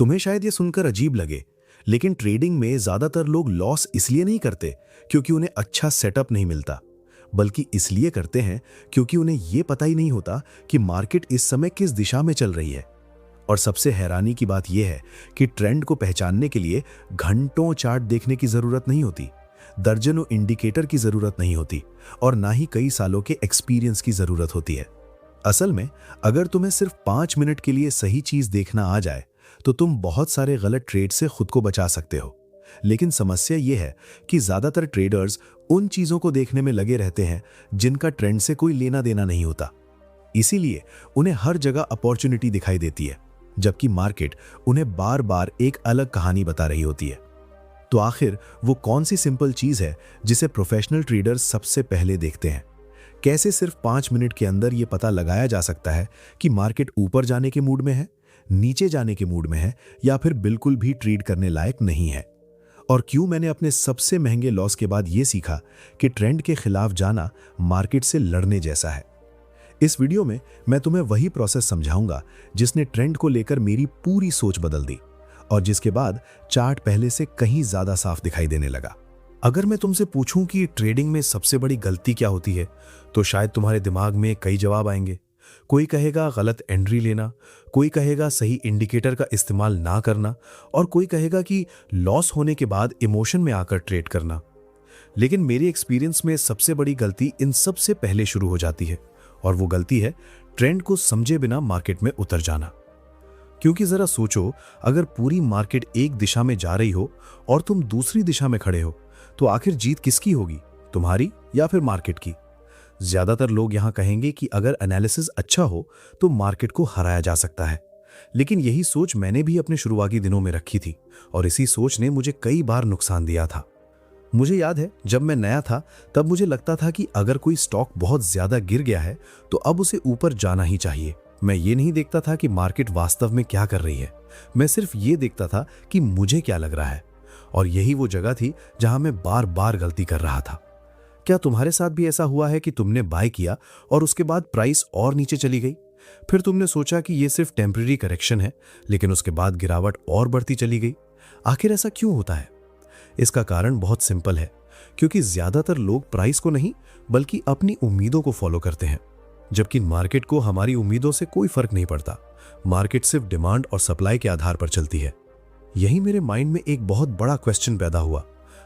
तुम्हें शायद ये सुनकर अजीब लगे, लेकिन ट्रेडिंग में ज्यादातर लोग लॉस इसलिए नहीं करते क्योंकि उन्हें अच्छा सेटअप नहीं मिलता, बल्कि इसलिए करते हैं क्योंकि उन्हें यह पता ही नहीं होता कि मार्केट इस समय किस दिशा में चल रही है। और सबसे हैरानी की बात यह है कि ट्रेंड को पहचानने के लिए घंटों चार्ट देखने की जरूरत नहीं होती, दर्जनों इंडिकेटर की जरूरत नहीं होती, और ना ही कई सालों के एक्सपीरियंस की जरूरत होती है। असल में अगर तुम्हें सिर्फ 5 मिनट के लिए सही चीज देखना आ जाए तो तुम बहुत सारे गलत ट्रेड से खुद को बचा सकते हो। लेकिन समस्या यह है कि ज्यादातर ट्रेडर्स उन चीजों को देखने में लगे रहते हैं जिनका ट्रेंड से कोई लेना देना नहीं होता। इसीलिए उन्हें हर जगह अपॉर्चुनिटी दिखाई देती है, जबकि मार्केट उन्हें बार बार एक अलग कहानी बता रही होती है। तो आखिर वो कौन सी सिंपल चीज है जिसे प्रोफेशनल ट्रेडर्स सबसे पहले देखते हैं? कैसे सिर्फ 5 मिनट के अंदर यह पता लगाया जा सकता है कि मार्केट ऊपर जाने के मूड में है, नीचे जाने के मूड में है, या फिर बिल्कुल भी ट्रेड करने लायक नहीं है? और क्यों मैंने अपने सबसे महंगे लॉस के बाद यह सीखा कि ट्रेंड के खिलाफ जाना मार्केट से लड़ने जैसा है। इस वीडियो में मैं तुम्हें वही प्रोसेस समझाऊंगा जिसने ट्रेंड को लेकर मेरी पूरी सोच बदल दी, और जिसके बाद चार्ट पहले से कहीं ज्यादा साफ दिखाई देने लगा। अगर मैं तुमसे पूछूं कि ट्रेडिंग में सबसे बड़ी गलती क्या होती है, तो शायद तुम्हारे दिमाग में कई जवाब आएंगे। कोई कहेगा गलत एंट्री लेना, कोई कहेगा सही इंडिकेटर का इस्तेमाल ना करना, और कोई कहेगा कि लॉस होने के बाद इमोशन में आकर ट्रेड करना। लेकिन मेरे एक्सपीरियंस में सबसे बड़ी गलती इन सब से पहले शुरू हो जाती है, और वो गलती है ट्रेंड को समझे बिना मार्केट में उतर जाना। क्योंकि जरा सोचो, अगर पूरी मार्केट एक दिशा में जा रही हो और तुम दूसरी दिशा में खड़े हो, तो आखिर जीत किसकी होगी, तुम्हारी या फिर मार्केट की? ज्यादातर लोग यहां कहेंगे कि अगर एनालिसिस अच्छा हो तो मार्केट को हराया जा सकता है। लेकिन यही सोच मैंने भी अपने शुरुआती दिनों में रखी थी, और इसी सोच ने मुझे कई बार नुकसान दिया था। मुझे याद है, जब मैं नया था तब मुझे लगता था कि अगर कोई स्टॉक बहुत ज्यादा गिर गया है तो अब उसे ऊपर जाना ही चाहिए। मैं ये नहीं देखता था कि मार्केट वास्तव में क्या कर रही है, मैं सिर्फ ये देखता था कि मुझे क्या लग रहा है। और यही वो जगह थी जहां मैं बार बार गलती कर रहा था। क्या तुम्हारे साथ भी ऐसा हुआ है कि तुमने बाय किया और उसके बाद प्राइस और नीचे चली गई? फिर तुमने सोचा कि यह सिर्फ टेम्परेरी करेक्शन है, लेकिन उसके बाद गिरावट और बढ़ती चली गई। आखिर ऐसा क्यों होता है? इसका कारण बहुत सिंपल है, क्योंकि ज्यादातर लोग प्राइस को नहीं बल्कि अपनी उम्मीदों को फॉलो करते हैं, जबकि मार्केट को हमारी उम्मीदों से कोई फर्क नहीं पड़ता। मार्केट सिर्फ डिमांड और सप्लाई के आधार पर चलती है। यही मेरे माइंड में एक बहुत बड़ा क्वेश्चन पैदा हुआ।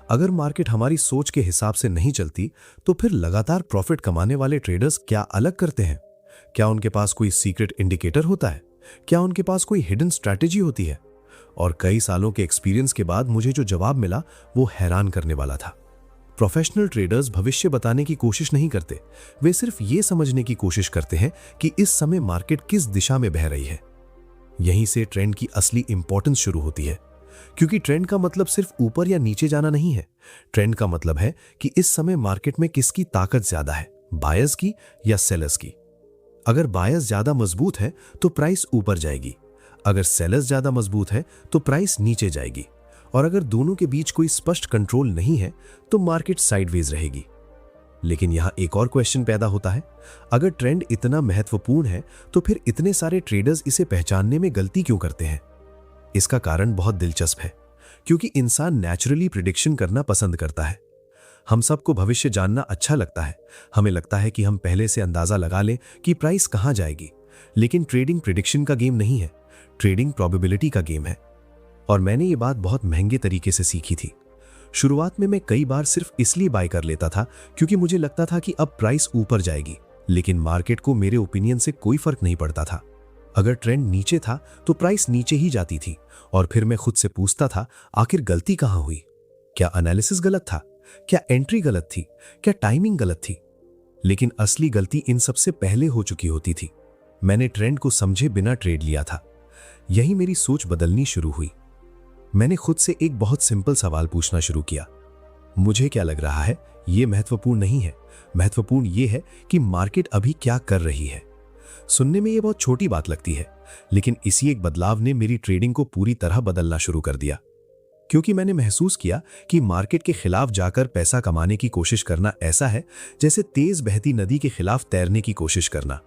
अगर मार्केट हमारी सोच के हिसाब से नहीं चलती तो फिर लगातार प्रॉफिट कमाने वाले ट्रेडर्स क्या अलग करते हैं? क्या उनके पास कोई सीक्रेट इंडिकेटर होता है? क्या उनके पास कोई हिडन स्ट्रैटेजी होती है? और कई सालों के एक्सपीरियंस के बाद मुझे जो जवाब मिला वो हैरान करने वाला था। प्रोफेशनल ट्रेडर्स भविष्य बताने की कोशिश नहीं करते, वे सिर्फ ये समझने की कोशिश करते हैं कि इस समय मार्केट किस दिशा में बह रही है। यहीं से ट्रेंड की असली इंपॉर्टेंस शुरू होती है, क्योंकि ट्रेंड का मतलब सिर्फ ऊपर या नीचे जाना नहीं है। ट्रेंड का मतलब है कि इस समय मार्केट में किसकी ताकत ज्यादा है, बायर्स की या सेलर्स की। अगर बायर्स ज्यादा मजबूत है तो प्राइस ऊपर जाएगी, अगर सेलर्स ज्यादा मजबूत है तो प्राइस नीचे जाएगी, और अगर दोनों के बीच कोई स्पष्ट कंट्रोल नहीं है तो मार्केट साइडवेज रहेगी। लेकिन यहां एक और क्वेश्चन पैदा होता है, अगर ट्रेंड इतना महत्वपूर्ण है तो फिर इतने सारे ट्रेडर्स इसे पहचानने में गलती क्यों करते हैं? इसका कारण बहुत दिलचस्प है, क्योंकि इंसान नेचुरली प्रिडिक्शन करना पसंद करता है। हम सबको भविष्य जानना अच्छा लगता है। हमें लगता है कि हम पहले से अंदाजा लगा लें कि प्राइस कहां जाएगी। लेकिन ट्रेडिंग प्रिडिक्शन का गेम नहीं है, ट्रेडिंग प्रोबेबिलिटी का गेम है। और मैंने ये बात बहुत महंगे तरीके से सीखी थी। शुरुआत में मैं कई बार सिर्फ इसलिए बाय कर लेता था क्योंकि मुझे लगता था कि अब प्राइस ऊपर जाएगी, लेकिन मार्केट को मेरे ओपिनियन से कोई फर्क नहीं पड़ता था। अगर ट्रेंड नीचे था तो प्राइस नीचे ही जाती थी, और फिर मैं खुद से पूछता था, आखिर गलती कहां हुई? क्या एनालिसिस गलत था? क्या एंट्री गलत थी? क्या टाइमिंग गलत थी? लेकिन असली गलती इन सबसे पहले हो चुकी होती थी। मैंने ट्रेंड को समझे बिना ट्रेड लिया था। यही मेरी सोच बदलनी शुरू हुई। मैंने खुद से एक बहुत सिंपल सवाल पूछना शुरू किया, मुझे क्या लग रहा है? यह महत्वपूर्ण नहीं है, महत्वपूर्ण यह है कि मार्केट अभी क्या कर रही है। सुनने में यह बहुत छोटी बात लगती है, लेकिन इसी एक बदलाव ने मेरी ट्रेडिंग को पूरी तरह बदलना शुरू कर दिया। क्योंकि मैंने महसूस किया कि मार्केट के खिलाफ जाकर पैसा कमाने की कोशिश करना ऐसा है जैसे तेज बहती नदी के खिलाफ तैरने की कोशिश करना।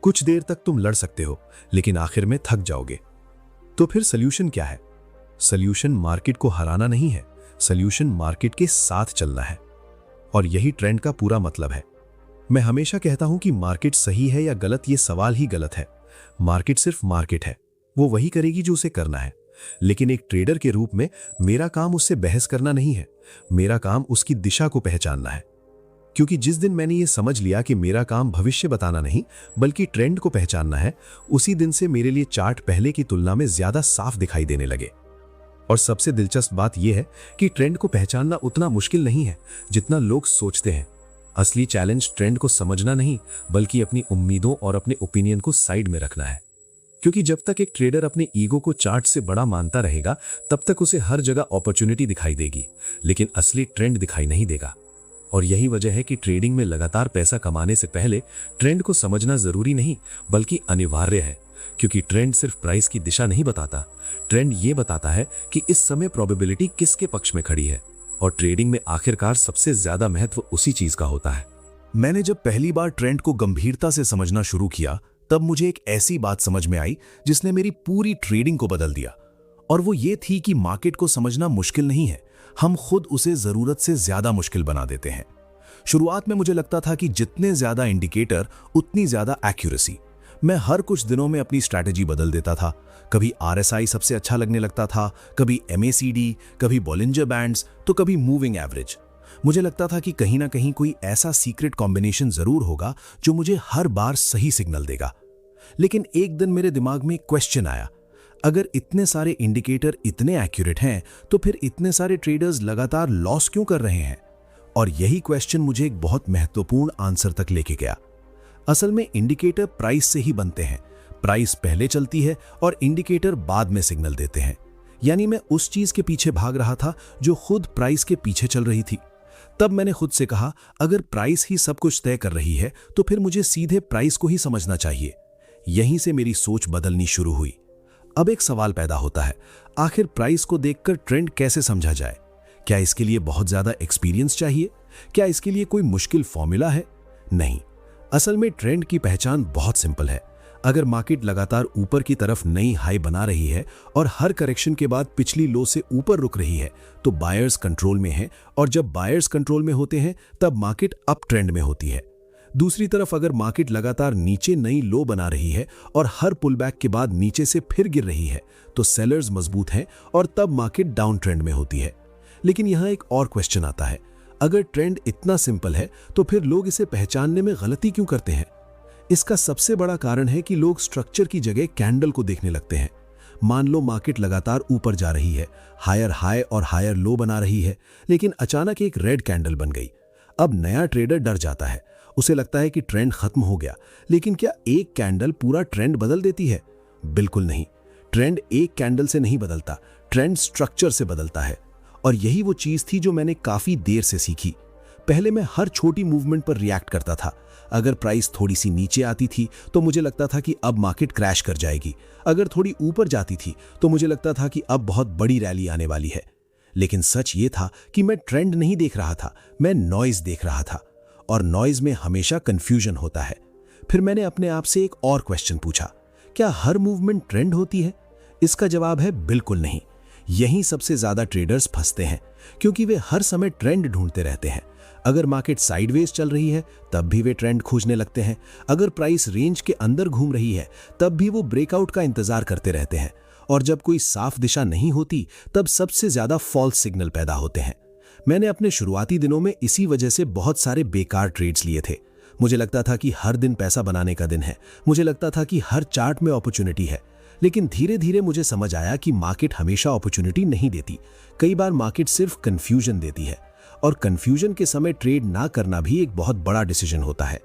कुछ देर तक तुम लड़ सकते हो, लेकिन आखिर में थक जाओगे। तो फिर सोल्यूशन क्या है? सोल्यूशन मार्केट को हराना नहीं है, सोल्यूशन मार्केट के साथ चलना है। और यही ट्रेंड का पूरा मतलब है। मैं हमेशा कहता हूं कि मार्केट सही है या गलत, ये सवाल ही गलत है। मार्केट सिर्फ मार्केट है, वो वही करेगी जो उसे करना है। लेकिन एक ट्रेडर के रूप में मेरा काम उससे बहस करना नहीं है, मेरा काम उसकी दिशा को पहचानना है। क्योंकि जिस दिन मैंने ये समझ लिया कि मेरा काम भविष्य बताना नहीं बल्कि ट्रेंड को पहचानना है, उसी दिन से मेरे लिए चार्ट पहले की तुलना में ज्यादा साफ दिखाई देने लगे। और सबसे दिलचस्प बात यह है कि ट्रेंड को पहचानना उतना मुश्किल नहीं है जितना लोग सोचते हैं। असली चैलेंज ट्रेंड को समझना नहीं बल्कि अपनी उम्मीदों और अपने ओपिनियन को साइड में रखना है। क्योंकि जब तक एक ट्रेडर अपने ईगो को चार्ट से बड़ा मानता रहेगा तब तक उसे हर जगह अपॉर्चुनिटी दिखाई देगी, लेकिन असली ट्रेंड दिखाई नहीं देगा। और यही वजह है कि ट्रेडिंग में लगातार पैसा कमाने से पहले ट्रेंड को समझना जरूरी नहीं बल्कि अनिवार्य है। क्योंकि ट्रेंड सिर्फ प्राइस की दिशा नहीं बताता, ट्रेंड ये बताता है कि इस समय प्रोबेबिलिटी किसके पक्ष में खड़ी है। और ट्रेडिंग में आखिरकार सबसे ज्यादा महत्व उसी चीज का होता है। मैंने जब पहली बार ट्रेंड को गंभीरता से समझना शुरू किया तब मुझे एक ऐसी बात समझ में आई जिसने मेरी पूरी ट्रेडिंग को बदल दिया। और वो ये थी कि मार्केट को समझना मुश्किल नहीं है, हम खुद उसे जरूरत से ज्यादा मुश्किल बना देते हैं। शुरुआत में मुझे लगता था कि जितने ज्यादा इंडिकेटर उतनी ज्यादा एक्यूरेसी। मैं हर कुछ दिनों में अपनी स्ट्रैटेजी बदल देता था। कभी RSI सबसे अच्छा लगने लगता था, कभी MACD, कभी बॉलिंजर बैंड्स, तो कभी मूविंग एवरेज। मुझे लगता था कि कहीं ना कहीं कोई ऐसा सीक्रेट कॉम्बिनेशन जरूर होगा जो मुझे हर बार सही सिग्नल देगा। लेकिन एक दिन मेरे दिमाग में एक क्वेश्चन आया, अगर इतने सारे इंडिकेटर इतने एक्यूरेट हैं तो फिर इतने सारे ट्रेडर्स लगातार लॉस क्यों कर रहे हैं? और यही क्वेश्चन मुझे एक बहुत महत्वपूर्ण आंसर तक लेके गया। असल में इंडिकेटर प्राइस से ही बनते हैं। प्राइस पहले चलती है और इंडिकेटर बाद में सिग्नल देते हैं। यानी मैं उस चीज के पीछे भाग रहा था जो खुद प्राइस के पीछे चल रही थी। तब मैंने खुद से कहा, अगर प्राइस ही सब कुछ तय कर रही है तो फिर मुझे सीधे प्राइस को ही समझना चाहिए। यहीं से मेरी सोच बदलनी शुरू हुई। अब एक सवाल पैदा होता है, आखिर प्राइस को देखकर ट्रेंड कैसे समझा जाए? क्या इसके लिए बहुत ज्यादा एक्सपीरियंस चाहिए? क्या इसके लिए कोई मुश्किल फॉर्मूला है? नहीं, असल में ट्रेंड की पहचान बहुत सिंपल है। अगर मार्केट लगातार ऊपर की तरफ नई हाई बना रही है और हर करेक्शन के बाद पिछली लो से ऊपर रुक रही है तो बायर्स कंट्रोल में है, और जब बायर्स कंट्रोल में होते हैं तब मार्केट अप ट्रेंड में होती है। दूसरी तरफ अगर मार्केट लगातार नीचे नई लो बना रही है और हर पुलबैक के बाद नीचे से फिर गिर रही है तो सेलर्स मजबूत हैं और तब मार्केट डाउन ट्रेंड में होती है। लेकिन यहां एक और क्वेश्चन आता है, अगर ट्रेंड इतना सिंपल है तो फिर लोग इसे पहचानने में गलती क्यों करते हैं? इसका सबसे बड़ा कारण है कि लोग स्ट्रक्चर की जगह कैंडल को देखने लगते हैं। मान लो मार्केट लगातार ऊपर जा रही है, हायर हाई और हायर लो बना रही है, लेकिन अचानक एक रेड कैंडल बन गई। अब नया ट्रेडर डर जाता है, उसे लगता है कि ट्रेंड खत्म हो गया। लेकिन क्या एक कैंडल पूरा ट्रेंड बदल देती है? बिल्कुल नहीं। ट्रेंड एक कैंडल से नहीं बदलता, ट्रेंड स्ट्रक्चर से बदलता है। और यही वो चीज थी जो मैंने काफी देर से सीखी। पहले मैं हर छोटी मूवमेंट पर रिएक्ट करता था। अगर प्राइस थोड़ी सी नीचे आती थी तो मुझे लगता था कि अब मार्केट क्रैश कर जाएगी। अगर थोड़ी ऊपर जाती थी तो मुझे लगता था कि अब बहुत बड़ी रैली आने वाली है। लेकिन सच ये था कि मैं ट्रेंड नहीं देख रहा था, मैं नॉइज देख रहा था। और नॉइज में हमेशा कंफ्यूजन होता है। फिर मैंने अपने आप से एक और क्वेश्चन पूछा, क्या हर मूवमेंट ट्रेंड होती है? इसका जवाब है बिल्कुल नहीं। यहीं सबसे ज्यादा ट्रेडर्स फंसते हैं, क्योंकि वे हर समय ट्रेंड ढूंढते रहते हैं। अगर मार्केट साइडवेज चल रही है तब भी वे ट्रेंड खोजने लगते हैं। अगर प्राइस रेंज के अंदर घूम रही है तब भी वो ब्रेकआउट का इंतजार करते रहते हैं। और जब कोई साफ दिशा नहीं होती तब सबसे ज्यादा फॉल्स सिग्नल पैदा होते हैं। मैंने अपने शुरुआती दिनों में इसी वजह से बहुत सारे बेकार ट्रेड्स लिए थे। मुझे लगता था कि हर दिन पैसा बनाने का दिन है, मुझे लगता था कि हर चार्ट में अपॉर्चुनिटी है। लेकिन धीरे धीरे मुझे समझ आया कि मार्केट हमेशा अपॉर्चुनिटी नहीं देती। कई बार मार्केट सिर्फ कंफ्यूजन देती है, और कंफ्यूजन के समय ट्रेड ना करना भी एक बहुत बड़ा डिसीजन होता है।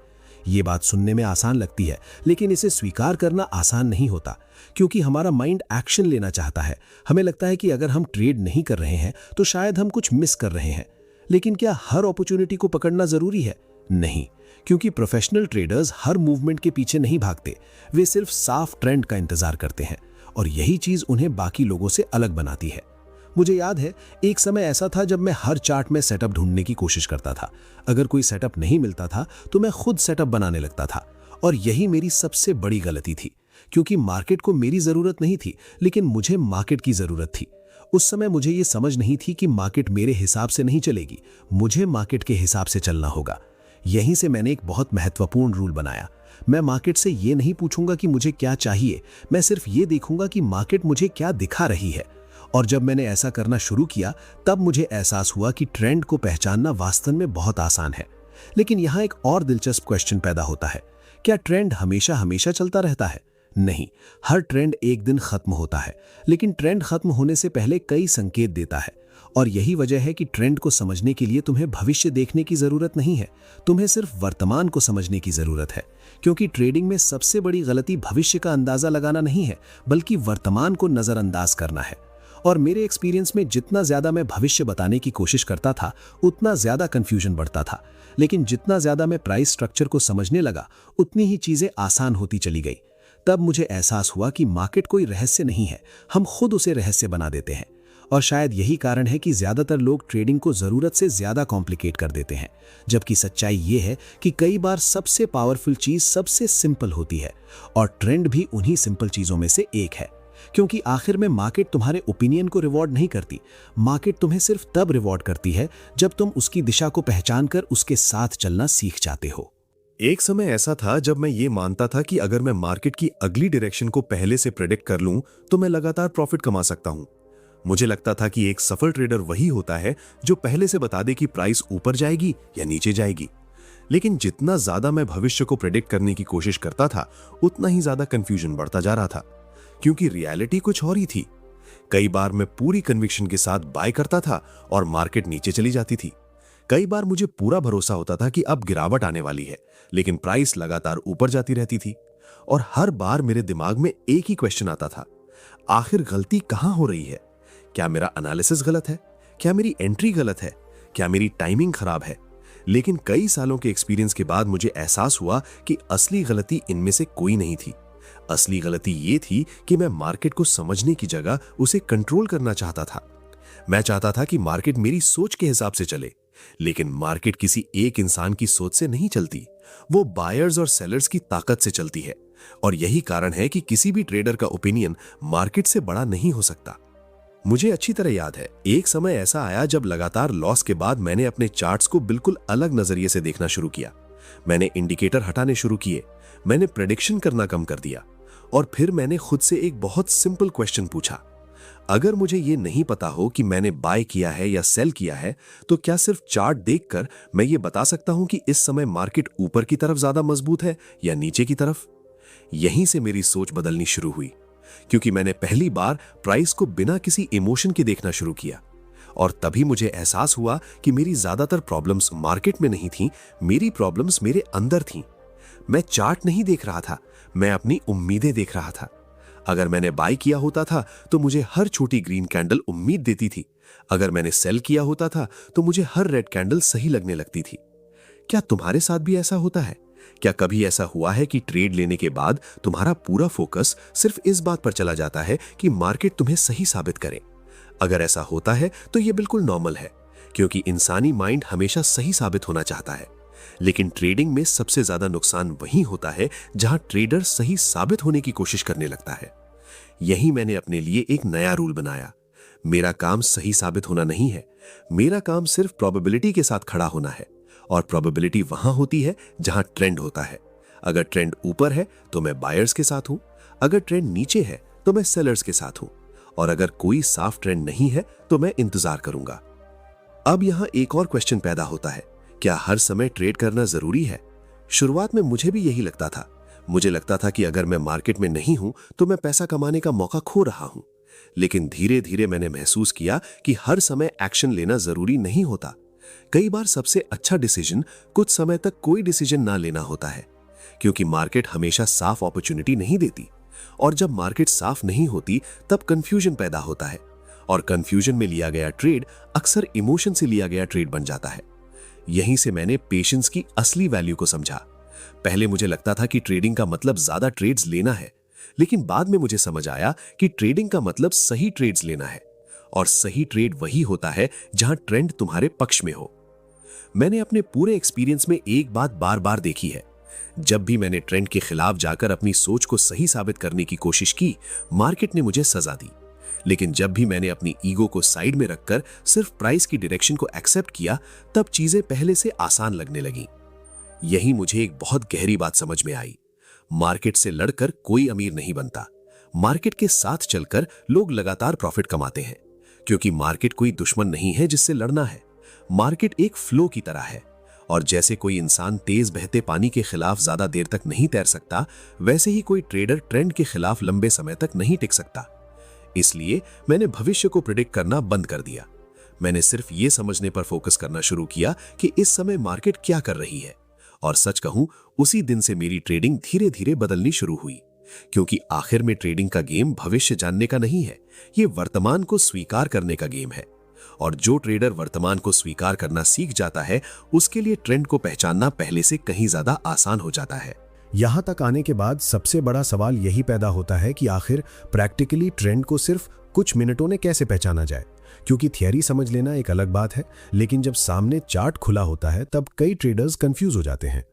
ये बात सुनने में आसान लगती है, लेकिन इसे स्वीकार करना आसान नहीं होता, क्योंकि हमारा माइंड एक्शन लेना चाहता है। हमें लगता है कि अगर हम ट्रेड नहीं कर रहे हैं तो शायद हम कुछ मिस कर रहे हैं। लेकिन क्या हर अपॉर्चुनिटी को पकड़ना जरूरी है? नहीं, क्योंकि प्रोफेशनल ट्रेडर्स हर मूवमेंट के पीछे नहीं भागते, वे सिर्फ साफ ट्रेंड का इंतजार करते हैं। और यही चीज उन्हें बाकी लोगों से अलग बनाती है। मुझे याद है, एक समय ऐसा था जब मैं हर चार्ट में सेटअप ढूंढने की कोशिश करता था। अगर कोई सेटअप नहीं मिलता था तो मैं खुद सेटअप बनाने लगता था। और यही मेरी सबसे बड़ी गलती थी, क्योंकि मार्केट को मेरी जरूरत नहीं थी, लेकिन मुझे मार्केट की जरूरत थी। उस समय मुझे ये समझ नहीं थी कि मार्केट मेरे हिसाब से नहीं चलेगी, मुझे मार्केट के हिसाब से चलना होगा। यहीं से मैंने एक बहुत महत्वपूर्ण रूल बनाया। मैं मार्केट से ये नहीं पूछूंगा कि मुझे क्या चाहिए, मैं सिर्फ ये देखूंगा कि मार्केट मुझे क्या दिखा रही है। और जब मैंने ऐसा करना शुरू किया, तब मुझे एहसास हुआ कि ट्रेंड को पहचानना वास्तव में बहुत आसान है। लेकिन यहाँ एक और दिलचस्प क्वेश्चन पैदा होता है, क्या ट्रेंड हमेशा हमेशा चलता रहता है? नहीं, हर ट्रेंड एक दिन खत्म होता है, लेकिन ट्रेंड खत्म होने से पहले कई संकेत देता है। और यही वजह है कि ट्रेंड को समझने के लिए तुम्हें भविष्य देखने की जरूरत नहीं है, तुम्हें सिर्फ वर्तमान को समझने की जरूरत है। क्योंकि ट्रेडिंग में सबसे बड़ी गलती भविष्य का अंदाजा लगाना नहीं है, बल्कि वर्तमान को नजरअंदाज करना है। और मेरे एक्सपीरियंस में जितना ज्यादा मैं भविष्य बताने की कोशिश करता था, उतना ज्यादा कंफ्यूजन बढ़ता था। लेकिन जितना ज्यादा मैं प्राइस स्ट्रक्चर को समझने लगा, उतनी ही चीजें आसान होती चली गई। तब मुझे एहसास हुआ कि मार्केट कोई रहस्य नहीं है, हम खुद उसे रहस्य बना देते हैं। और शायद यही कारण है कि ज्यादातर लोग ट्रेडिंग को जरूरत से ज्यादा कॉम्प्लिकेट कर देते हैं, जबकि सच्चाई ये है कि कई बार सबसे पावरफुल चीज सबसे सिंपल होती है। और ट्रेंड भी उन्हीं सिंपल चीजों में से एक है। क्योंकि आखिर में मार्केट तुम्हारे ओपिनियन को रिवॉर्ड नहीं करती, मार्केट तुम्हें सिर्फ तब रिवॉर्ड करती है जब तुम उसकी दिशा को पहचान कर उसके साथ चलना सीख जाते हो। एक समय ऐसा था जब मैं ये मानता था कि अगर मैं मार्केट की अगली डायरेक्शन को पहले से प्रेडिक्ट कर लूं तो मैं लगातार प्रॉफिट कमा सकता हूं। मुझे लगता था कि एक सफल ट्रेडर वही होता है जो पहले से बता दे कि प्राइस ऊपर जाएगी या नीचे जाएगी। लेकिन जितना ज्यादा मैं भविष्य को प्रेडिक्ट करने की कोशिश करता था, उतना ही ज्यादा कंफ्यूजन बढ़ता जा रहा था, क्योंकि रियलिटी कुछ और ही थी। कई बार मैं पूरी कन्विक्शन के साथ बाय करता था और मार्केट नीचे चली जाती थी। कई बार मुझे पूरा भरोसा होता था कि अब गिरावट आने वाली है, लेकिन प्राइस लगातार ऊपर जाती रहती थी। और हर बार मेरे दिमाग में एक ही क्वेश्चन आता था, आखिर गलती कहां हो रही है? क्या मेरा एनालिसिस गलत है? क्या मेरी एंट्री गलत है? क्या मेरी टाइमिंग खराब है? लेकिन कई सालों के एक्सपीरियंस के बाद मुझे एहसास हुआ कि असली गलती इनमें से कोई नहीं थी। असली गलती ये थी कि मैं मार्केट को समझने की जगह उसे कंट्रोल करना चाहता था। मैं चाहता था कि मार्केट मेरी सोच के हिसाब से चले, लेकिन मार्केट किसी एक इंसान की सोच से नहीं चलती, वो बायर्स और सेलर्स की ताकत से चलती है। और यही कारण है कि किसी भी ट्रेडर का ओपिनियन मार्केट से बड़ा नहीं हो सकता। मुझे अच्छी तरह याद है, एक समय ऐसा आया जब लगातार लॉस के बाद मैंने अपने चार्ट्स को बिल्कुल अलग नजरिए से देखना शुरू किया। मैंने इंडिकेटर हटाने शुरू किए, मैंने प्रेडिक्शन करना कम कर दिया, और फिर मैंने खुद से एक बहुत सिंपल क्वेश्चन पूछा, अगर मुझे ये नहीं पता हो कि मैंने बाय किया है या सेल किया है, तो क्या सिर्फ चार्ट देखकर मैं ये बता सकता हूं कि इस समय मार्केट ऊपर की तरफ ज्यादा मजबूत है या नीचे की तरफ? यहीं से मेरी सोच बदलनी शुरू हुई, क्योंकि मैंने पहली बार प्राइस को बिना किसी इमोशन के देखना शुरू किया। और तभी मुझे एहसास हुआ कि मेरी ज्यादातर प्रॉब्लम्स मार्केट में नहीं थीं, मेरी प्रॉब्लम्स मेरे अंदर थीं। मैं चार्ट नहीं देख रहा था, मैं अपनी उम्मीदें देख रहा था। अगर मैंने बाय किया होता था तो मुझे हर छोटी ग्रीन कैंडल उम्मीद देती थी। अगर मैंने सेल किया होता था तो मुझे हर रेड कैंडल सही लगने लगती थी। क्या तुम्हारे साथ भी ऐसा होता है? क्या कभी ऐसा हुआ है कि ट्रेड लेने के बाद तुम्हारा पूरा फोकस सिर्फ इस बात पर चला जाता है कि मार्केट तुम्हें सही साबित करे? अगर ऐसा होता है तो यह बिल्कुल नॉर्मल है, क्योंकि इंसानी माइंड हमेशा सही साबित होना चाहता है। लेकिन ट्रेडिंग में सबसे ज्यादा नुकसान वही होता है जहां ट्रेडर सही साबित होने की कोशिश करने लगता है। यही मैंने अपने लिए एक नया रूल बनाया। मेरा काम सही साबित होना नहीं है, मेरा काम सिर्फ प्रोबेबिलिटी के साथ खड़ा होना है। और प्रोबेबिलिटी वहां होती है जहां ट्रेंड होता है। अगर ट्रेंड ऊपर है तो मैं बायर्स के साथ हूं, अगर ट्रेंड नीचे है तो मैं सेलर्स के साथ हूं, और अगर कोई साफ ट्रेंड नहीं है तो मैं इंतजार करूंगा। अब यहां एक और क्वेश्चन पैदा होता है, क्या हर समय ट्रेड करना जरूरी है? शुरुआत में मुझे भी यही लगता था। मुझे लगता था कि अगर मैं मार्केट में नहीं हूं तो मैं पैसा कमाने का मौका खो रहा हूं। लेकिन धीरे धीरे मैंने महसूस किया कि हर समय एक्शन लेना जरूरी नहीं होता। कई बार सबसे अच्छा डिसीजन कुछ समय तक कोई डिसीजन ना लेना होता है, क्योंकि मार्केट हमेशा साफ अपॉर्चुनिटी नहीं देती। और जब मार्केट साफ नहीं होती तब कंफ्यूजन पैदा होता है, और कंफ्यूजन में लिया गया ट्रेड अक्सर इमोशन से लिया गया ट्रेड बन जाता है। यहीं से मैंने पेशेंस की असली वैल्यू को समझा। पहले मुझे लगता था कि ट्रेडिंग का मतलब ज्यादा ट्रेड्स लेना है, लेकिन बाद में मुझे समझ आया कि ट्रेडिंग का मतलब सही ट्रेड्स लेना है, और सही ट्रेड वही होता है जहां ट्रेंड तुम्हारे पक्ष में हो। मैंने अपने पूरे एक्सपीरियंस में एक बात बार बार देखी है, जब भी मैंने ट्रेंड के खिलाफ जाकर अपनी सोच को सही साबित करने की कोशिश की, मार्केट ने मुझे सजा दी। लेकिन जब भी मैंने अपनी ईगो को साइड में रखकर सिर्फ प्राइस की डायरेक्शन को एक्सेप्ट किया, तब चीजें पहले से आसान लगने लगी। यही मुझे एक बहुत गहरी बात समझ में आई। मार्केट से लड़कर कोई अमीर नहीं बनता। मार्केट के साथ चलकर लोग लगातार प्रॉफिट कमाते हैं, क्योंकि मार्केट कोई दुश्मन नहीं है जिससे लड़ना है। मार्केट एक फ्लो की तरह है, और जैसे कोई इंसान तेज बहते पानी के खिलाफ ज्यादा देर तक नहीं तैर सकता, वैसे ही कोई ट्रेडर ट्रेंड के खिलाफ लंबे समय तक नहीं टिक सकता। इसलिए मैंने भविष्य को प्रिडिक्ट करना बंद कर दिया। मैंने सिर्फ ये समझने पर फोकस करना शुरू किया कि इस समय मार्केट क्या कर रही है। और सच कहूं, उसी दिन से मेरी ट्रेडिंग धीरे धीरे बदलनी शुरू हुई, क्योंकि आखिर में ट्रेडिंग का गेम भविष्य जानने का नहीं है, ये वर्तमान को स्वीकार करने का गेम है। और जो ट्रेडर वर्तमान को स्वीकार करना सीख जाता है, उसके लिए ट्रेंड को पहचानना पहले से कहीं ज्यादा आसान हो जाता है। यहां तक आने के बाद सबसे बड़ा सवाल यही पैदा होता है कि आखिर प्रैक्टिकली ट्रेंड को सिर्फ कुछ मिनटों में कैसे पहचाना जाए। क्योंकि थियरी समझ लेना एक अलग बात है, लेकिन जब सामने चार्ट खुला होता है तब कई ट्रेडर्स कंफ्यूज हो जाते हैं।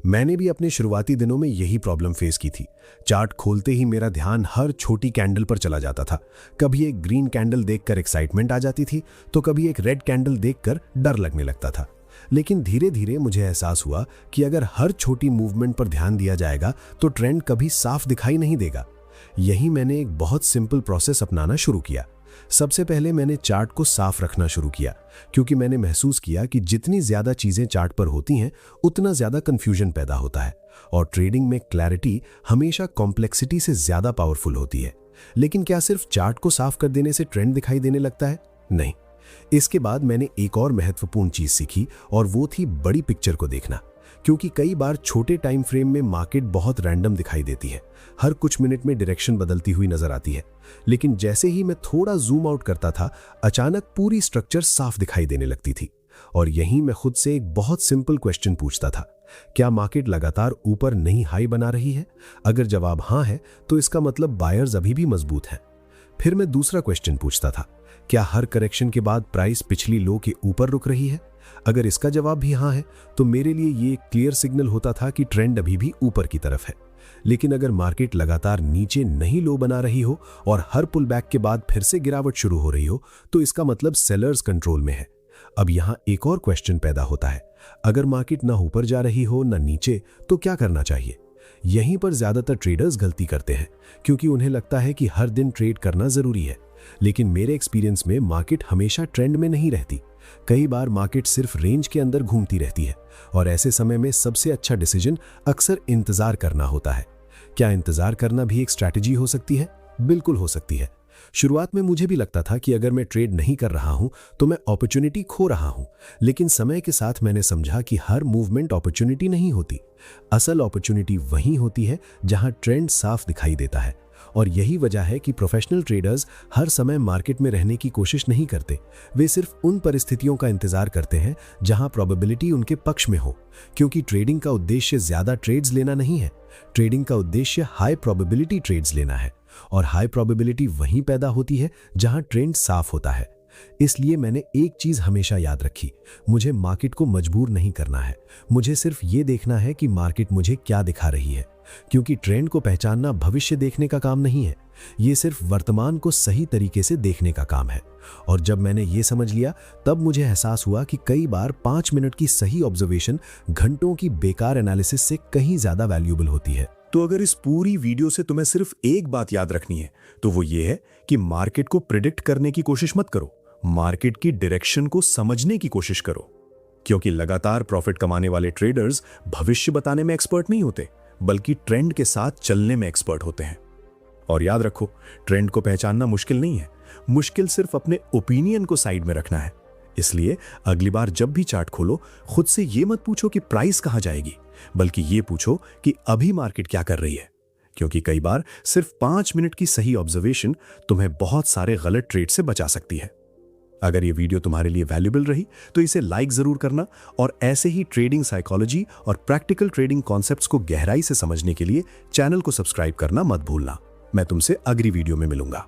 मैंने भी अपने शुरुआती दिनों में यही प्रॉब्लम फेस की थी। चार्ट खोलते ही मेरा ध्यान हर छोटी कैंडल पर चला जाता था। कभी एक ग्रीन कैंडल देखकर एक्साइटमेंट आ जाती थी, तो कभी एक रेड कैंडल देखकर डर लगने लगता था। लेकिन धीरे धीरे मुझे एहसास हुआ कि अगर हर छोटी मूवमेंट पर ध्यान दिया जाएगा तो ट्रेंड कभी साफ दिखाई नहीं देगा। यही मैंने एक बहुत सिंपल प्रोसेस अपनाना शुरू किया। सबसे पहले मैंने चार्ट को साफ रखना शुरू किया, क्योंकि मैंने महसूस किया कि जितनी ज्यादा चीजें चार्ट पर होती हैं, उतना ज्यादा कंफ्यूजन पैदा होता है। और ट्रेडिंग में क्लैरिटी हमेशा कॉम्प्लेक्सिटी से ज्यादा पावरफुल होती है। लेकिन क्या सिर्फ चार्ट को साफ कर देने से ट्रेंड दिखाई देने लगता है? नहीं। इसके बाद मैंने एक और महत्वपूर्ण चीज सीखी, और वो थी बड़ी पिक्चर को देखना। क्योंकि कई बार छोटे टाइम फ्रेम में मार्केट बहुत रैंडम दिखाई देती है, हर कुछ मिनट में डायरेक्शन बदलती हुई नजर आती है। लेकिन जैसे ही मैं थोड़ा जूम आउट करता था, अचानक पूरी स्ट्रक्चर साफ दिखाई देने लगती थी। और यहीं मैं खुद से एक बहुत सिंपल क्वेश्चन पूछता था, क्या मार्केट लगातार ऊपर नई हाई बना रही है? अगर जवाब हाँ है, तो इसका मतलब बायर्स अभी भी मजबूत हैं। फिर मैं दूसरा क्वेश्चन पूछता था, क्या हर करेक्शन के बाद प्राइस पिछली लो के ऊपर रुक रही है? अगर इसका जवाब भी हाँ है, तो मेरे लिए ये एक क्लियर सिग्नल होता था कि ट्रेंड अभी भी ऊपर की तरफ है। लेकिन अगर मार्केट लगातार नीचे नहीं लो बना रही हो और हर पुल बैक के बाद फिर से गिरावट शुरू हो रही हो, तो इसका मतलब सेलर्स कंट्रोल में है। अब यहाँ एक और क्वेश्चन पैदा होता है, अगर मार्केट ना ऊपर जा रही हो ना नीचे, तो क्या करना चाहिए? यहीं पर ज्यादातर ट्रेडर्स गलती करते हैं, क्योंकि उन्हें लगता है कि हर दिन ट्रेड करना जरूरी है। लेकिन मेरे एक्सपीरियंस में मार्केट हमेशा ट्रेंड में नहीं रहती। कई बार मार्केट सिर्फ रेंज के अंदर घूमती रहती है, और ऐसे समय में सबसे अच्छा डिसीजन अक्सर इंतजार करना होता है। क्या इंतजार करना भी एक स्ट्रैटेजी हो सकती है? बिल्कुल हो सकती है। शुरुआत में मुझे भी लगता था कि अगर मैं ट्रेड नहीं कर रहा हूं तो मैं अपॉर्चुनिटी खो रहा हूं। लेकिन समय के साथ मैंने समझा कि हर मूवमेंट अपॉर्चुनिटी नहीं होती। असल अपॉर्चुनिटी वहीं होती है जहां ट्रेंड साफ दिखाई देता है। और यही वजह है कि प्रोफेशनल ट्रेडर्स हर समय मार्केट में रहने की कोशिश नहीं करते। वे सिर्फ उन परिस्थितियों का इंतजार करते हैं जहां प्रोबेबिलिटी उनके पक्ष में हो, क्योंकि ट्रेडिंग का उद्देश्य ज्यादा ट्रेड्स लेना नहीं है। ट्रेडिंग का उद्देश्य हाई प्रोबेबिलिटी ट्रेड्स लेना है, और हाई प्रोबेबिलिटी वहीं पैदा होती है जहां ट्रेंड साफ होता है। इसलिए मैंने एक चीज हमेशा याद रखी, मुझे मार्केट को मजबूर नहीं करना है। मुझे सिर्फ ये देखना है कि मार्केट मुझे क्या दिखा रही है, क्योंकि ट्रेंड को पहचानना भविष्य देखने का काम नहीं है, ये सिर्फ वर्तमान को सही तरीके से देखने का काम है। और जब मैंने ये समझ लिया, तब मुझे एहसास हुआ कि कई बार 5 मिनट की सही ऑब्जर्वेशन घंटों की बेकार एनालिसिस से कहीं ज्यादा वैल्यूएबल होती है। तो अगर इस पूरी वीडियो से तुम्हें सिर्फ एक बात याद रखनी है, तो वो ये है कि मार्केट को प्रिडिक्ट करने की कोशिश मत करो, मार्केट की डायरेक्शन को समझने की कोशिश करो। क्योंकि लगातार प्रॉफिट कमाने वाले ट्रेडर्स भविष्य बताने में एक्सपर्ट नहीं होते, बल्कि ट्रेंड के साथ चलने में एक्सपर्ट होते हैं। और याद रखो, ट्रेंड को पहचानना मुश्किल नहीं है, मुश्किल सिर्फ अपने ओपिनियन को साइड में रखना है। इसलिए अगली बार जब भी चार्ट खोलो, खुद से ये मत पूछो कि प्राइस कहां जाएगी, बल्कि ये पूछो कि अभी मार्केट क्या कर रही है। क्योंकि कई बार सिर्फ 5 मिनट की सही ऑब्जर्वेशन तुम्हें बहुत सारे गलत ट्रेड से बचा सकती है। अगर ये वीडियो तुम्हारे लिए वैल्यूएबल रही तो इसे लाइक जरूर करना, और ऐसे ही ट्रेडिंग साइकोलॉजी और प्रैक्टिकल ट्रेडिंग कॉन्सेप्ट्स को गहराई से समझने के लिए चैनल को सब्सक्राइब करना मत भूलना। मैं तुमसे अगली वीडियो में मिलूंगा।